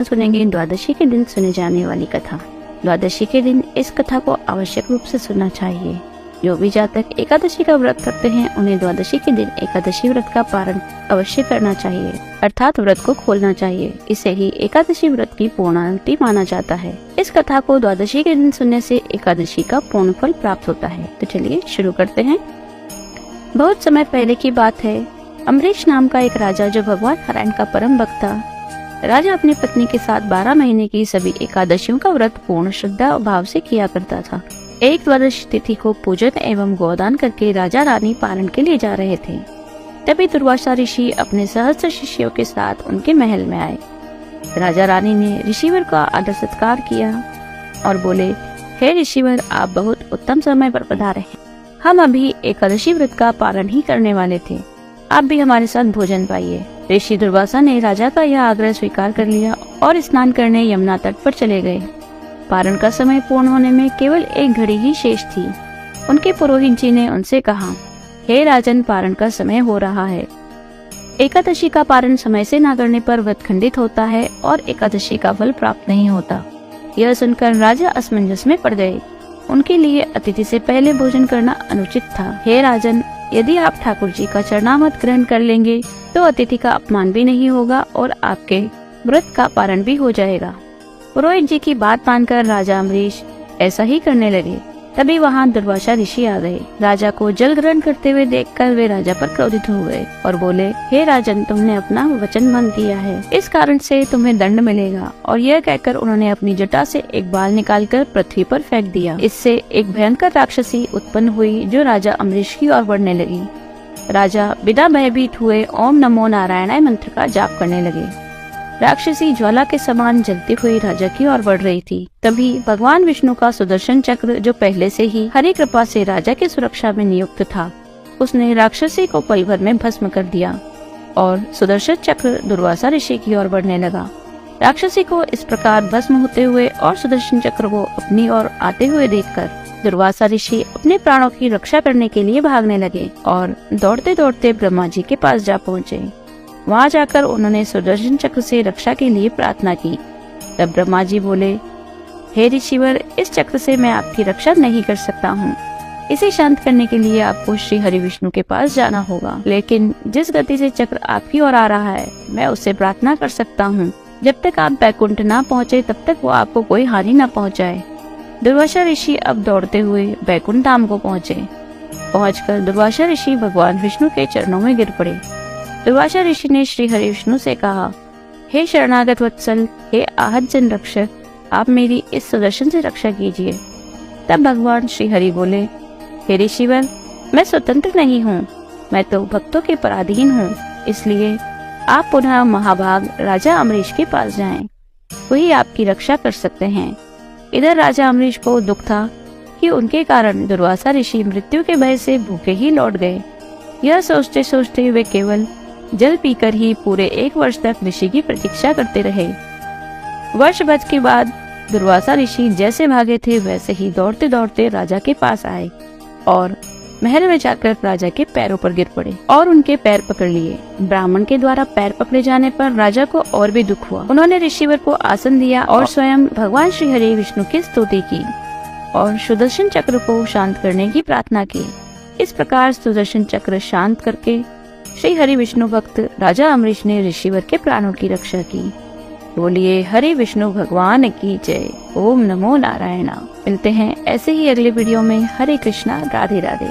सुनेंगे द्वादशी के दिन सुने जाने वाली कथा। द्वादशी के दिन इस कथा को आवश्यक रूप से सुनना चाहिए। जो भी जातक एकादशी का व्रत करते हैं उन्हें द्वादशी के दिन एकादशी व्रत का पारण अवश्य करना चाहिए, अर्थात व्रत को खोलना चाहिए। इसे ही एकादशी व्रत की पूर्णाहुति माना जाता है। इस कथा को द्वादशी के दिन सुनने से एकादशी का पूर्ण फल प्राप्त होता है। तो चलिए शुरू करते हैं। बहुत समय पहले की बात है। अम्बरीश नाम का एक राजा, जो भगवान नारायण का परम भक्त था, राजा अपनी पत्नी के साथ 12 महीने की सभी एकादशियों का व्रत पूर्ण श्रद्धा और भाव से किया करता था। एक द्वादशी तिथि को पूजन एवं गोदान करके राजा रानी पारण के लिए जा रहे थे। तभी दुर्वासा ऋषि अपने सहस्त्र शिष्यों के साथ उनके महल में आए। राजा रानी ने ऋषिवर का आदर सत्कार किया और बोले, हे ऋषिवर, आप बहुत उत्तम समय पर पधारे हैं। हम अभी एकादशी व्रत का पारण ही करने वाले थे, आप भी हमारे साथ भोजन पाइए। ऋषि दुर्वासा ने राजा का यह आग्रह स्वीकार कर लिया और स्नान करने यमुना तट पर चले गए। पारण का समय पूर्ण होने में केवल एक घड़ी ही शेष थी। उनके पुरोहित जी ने उनसे कहा, हे राजन, पारण का समय हो रहा है। एकादशी का पारण समय से न करने पर व्रत खंडित होता है और एकादशी का फल प्राप्त नहीं होता। यह सुनकर राजा असमंजस में पड़ गए। उनके लिए अतिथि से पहले भोजन करना अनुचित था। हे राजन, यदि आप ठाकुर जी का चरणामृत ग्रहण कर लेंगे तो अतिथि का अपमान भी नहीं होगा और आपके व्रत का पारण भी हो जाएगा। पुरोहित जी की बात मानकर राजा अम्बरीश ऐसा ही करने लगे। तभी वहाँ दुर्वासा ऋषि आ गए। राजा को जल ग्रहण करते हुए देखकर वे राजा पर क्रोधित हो गए और बोले, हे राजन, तुमने अपना वचन भंग किया है, इस कारण से तुम्हें दंड मिलेगा। और यह कहकर उन्होंने अपनी जटा से एक बाल निकालकर पृथ्वी पर फेंक दिया। इससे एक भयंकर राक्षसी उत्पन्न हुई जो राजा अम्बरीश की ओर बढ़ने लगी। राजा बिना भयभीत हुए ओम नमो नारायणाय मंत्र का जाप करने लगे। राक्षसी ज्वाला के समान जलती हुई राजा की ओर बढ़ रही थी। तभी भगवान विष्णु का सुदर्शन चक्र, जो पहले से ही हरि कृपा से राजा की सुरक्षा में नियुक्त था, उसने राक्षसी को पल भर में भस्म कर दिया और सुदर्शन चक्र दुर्वासा ऋषि की ओर बढ़ने लगा। राक्षसी को इस प्रकार भस्म होते हुए और सुदर्शन चक्र को अपनी ओर आते हुए देखकर दुर्वासा ऋषि अपने प्राणों की रक्षा करने के लिए भागने लगे और दौड़ते दौड़ते ब्रह्मा जी के पास जा पहुँचे। वहाँ जाकर उन्होंने सुदर्शन चक्र से रक्षा के लिए प्रार्थना की। तब ब्रह्मा जी बोले, हे ऋषिवर, इस चक्र से मैं आपकी रक्षा नहीं कर सकता हूँ। इसे शांत करने के लिए आपको श्री हरि विष्णु के पास जाना होगा। लेकिन जिस गति से चक्र आपकी ओर आ रहा है, मैं उससे प्रार्थना कर सकता हूँ। जब तक आप बैकुंठ न पहुँचे तब तक वो आपको कोई हानि न पहुँचाए। दुर्वासा ऋषि अब दौड़ते हुए बैकुंठ धाम को पहुँचे। पहुँचकर दुर्वासा ऋषि भगवान विष्णु के चरणों में गिर पड़े। दुर्वासा ऋषि ने श्री हरि विष्णु से कहा, हे शरणागत वत्सल, हे आहत जन रक्षक, आप मेरी इस सुदर्शन से रक्षा कीजिए। तब भगवान श्री हरि बोले, हे ऋषिवर, मैं स्वतंत्र नहीं हूँ, मैं तो भक्तों के पराधीन हूँ। इसलिए आप पुनः महाभाग राजा अम्बरीश के पास जाएं, वही आपकी रक्षा कर सकते हैं। इधर राजा अम्बरीश को दुख था कि उनके कारण दुर्वासा ऋषि मृत्यु के भय से भूखे ही लौट गए। यह सोचते सोचते वे केवल जल पीकर ही पूरे 1 वर्ष तक ऋषि की प्रतीक्षा करते रहे। वर्ष भर के बाद दुर्वासा ऋषि जैसे भागे थे वैसे ही दौड़ते दौड़ते राजा के पास आए और महल में जाकर राजा के पैरों पर गिर पड़े और उनके पैर पकड़ लिए। ब्राह्मण के द्वारा पैर पकड़े जाने पर राजा को और भी दुख हुआ। उन्होंने ऋषिवर को आसन दिया और स्वयं भगवान श्री हरि विष्णु की स्तुति की और सुदर्शन चक्र को शांत करने की प्रार्थना की। इस प्रकार सुदर्शन चक्र शांत करके श्री हरि विष्णु भक्त राजा अम्बरीश ने ऋषिवर के प्राणों की रक्षा की। बोलिए हरि विष्णु भगवान की जय। ओम नमो नारायण। मिलते हैं ऐसे ही अगले वीडियो में। हरे कृष्णा, राधे राधे।